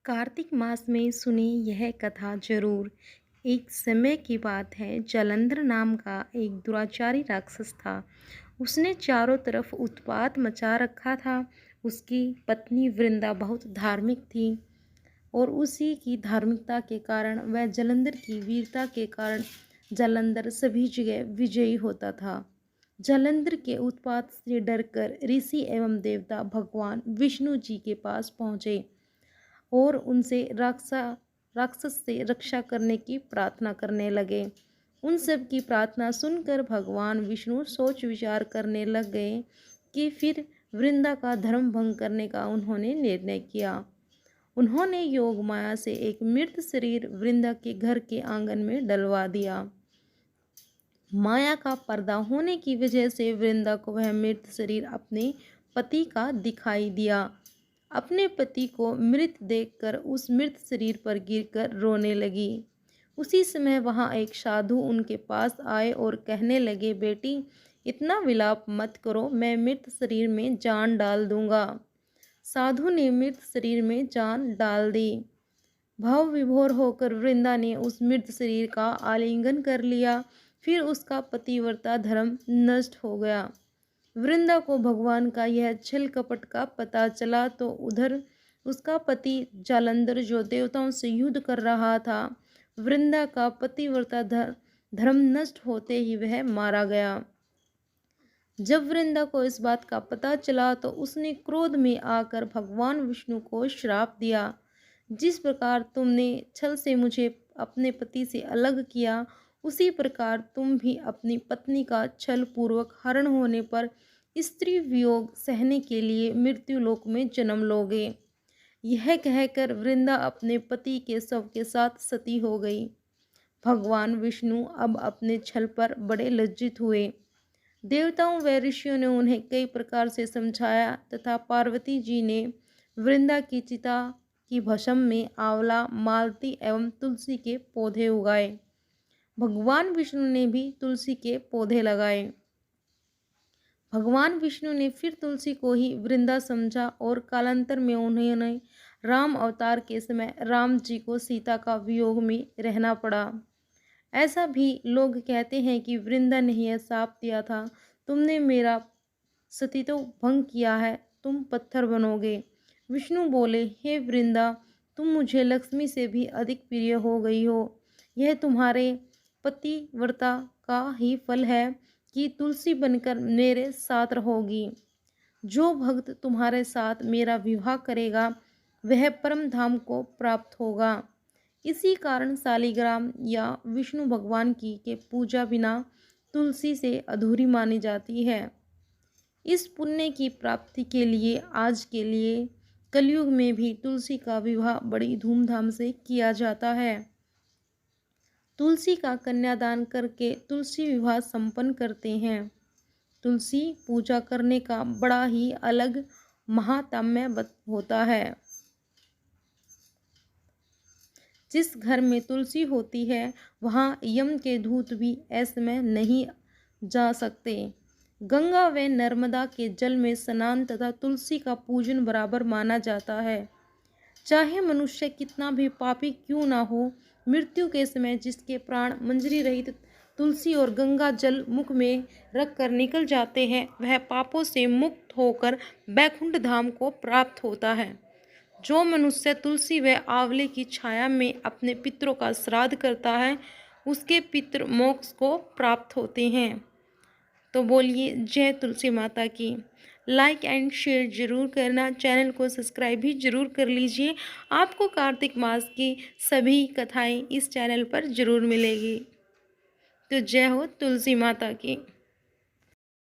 कार्तिक मास में सुनी यह कथा जरूर। एक समय की बात है, जलंधर नाम का एक दुराचारी राक्षस था। उसने चारों तरफ उत्पात मचा रखा था। उसकी पत्नी वृंदा बहुत धार्मिक थी और उसी की धार्मिकता के कारण वह जलंधर की वीरता के कारण जलंधर सभी जगह विजयी होता था। जलंधर के उत्पात से डरकर ऋषि एवं देवता भगवान विष्णु जी के पास पहुँचे और उनसे राक्षस से रक्षा करने की प्रार्थना करने लगे। उन सब की प्रार्थना सुनकर भगवान विष्णु सोच विचार करने लग गए कि फिर वृंदा का धर्म भंग करने का उन्होंने निर्णय किया। उन्होंने योग माया से एक मृत शरीर वृंदा के घर के आंगन में डलवा दिया। माया का पर्दा होने की वजह से वृंदा को वह मृत शरीर अपने पति का दिखाई दिया। अपने पति को मृत देखकर उस मृत शरीर पर गिरकर रोने लगी। उसी समय वहां एक साधु उनके पास आए और कहने लगे, बेटी इतना विलाप मत करो, मैं मृत शरीर में जान डाल दूंगा। साधु ने मृत शरीर में जान डाल दी। भाव विभोर होकर वृंदा ने उस मृत शरीर का आलिंगन कर लिया। फिर उसका पतिव्रता धर्म नष्ट हो गया। वृंदा को भगवान का यह छल कपट का पता चला तो उधर उसका पति जालंधर जो देवताओं से युद्ध कर रहा था, वृंदा का पतिव्रता धर्म नष्ट होते ही वह मारा गया। जब वृंदा को इस बात का पता चला तो उसने क्रोध में आकर भगवान विष्णु को श्राप दिया, जिस प्रकार तुमने छल से मुझे अपने पति से अलग किया, उसी प्रकार तुम भी अपनी पत्नी का छल पूर्वक हरण होने पर स्त्री वियोग सहने के लिए मृत्यु लोक में जन्म लोगे। यह कहकर वृंदा अपने पति के शव के साथ सती हो गई। भगवान विष्णु अब अपने छल पर बड़े लज्जित हुए। देवताओं व ऋषियों ने उन्हें कई प्रकार से समझाया तथा पार्वती जी ने वृंदा की चिता की भस्म में आंवला, मालती एवं तुलसी के पौधे उगाए। भगवान विष्णु ने भी तुलसी के पौधे लगाए। भगवान विष्णु ने फिर तुलसी को ही वृंदा समझा और कालांतर में उन्होंने राम अवतार के समय राम जी को सीता का वियोग में रहना पड़ा। ऐसा भी लोग कहते हैं कि वृंदा ने यह शाप दिया था, तुमने मेरा सतीत्व भंग किया है, तुम पत्थर बनोगे। विष्णु बोले, हे वृंदा, तुम मुझे लक्ष्मी से भी अधिक प्रिय हो गई हो। यह तुम्हारे पतिव्रता का ही फल है कि तुलसी बनकर मेरे साथ रहोगी। जो भक्त तुम्हारे साथ मेरा विवाह करेगा वह परम धाम को प्राप्त होगा। इसी कारण शालिग्राम या विष्णु भगवान की के पूजा बिना तुलसी से अधूरी मानी जाती है। इस पुण्य की प्राप्ति के लिए आज के लिए कलयुग में भी तुलसी का विवाह बड़ी धूमधाम से किया जाता है। तुलसी का कन्यादान करके तुलसी विवाह संपन्न करते हैं। तुलसी पूजा करने का बड़ा ही अलग महात्म्य होता है। जिस घर में तुलसी होती है वहाँ यम के दूत भी ऐसे में नहीं जा सकते। गंगा व नर्मदा के जल में स्नान तथा तुलसी का पूजन बराबर माना जाता है। चाहे मनुष्य कितना भी पापी क्यों ना हो, मृत्यु के समय जिसके प्राण मंजरी रहित तुलसी और गंगा जल मुख में रख कर निकल जाते हैं, वह पापों से मुक्त होकर बैकुंठ धाम को प्राप्त होता है। जो मनुष्य तुलसी व आंवले की छाया में अपने पितरों का श्राद्ध करता है, उसके पितृ मोक्ष को प्राप्त होते हैं। तो बोलिए जय तुलसी माता की। लाइक एंड शेयर जरूर करना, चैनल को सब्सक्राइब भी जरूर कर लीजिए। आपको कार्तिक मास की सभी कथाएं इस चैनल पर जरूर मिलेगी। तो जय हो तुलसी माता की।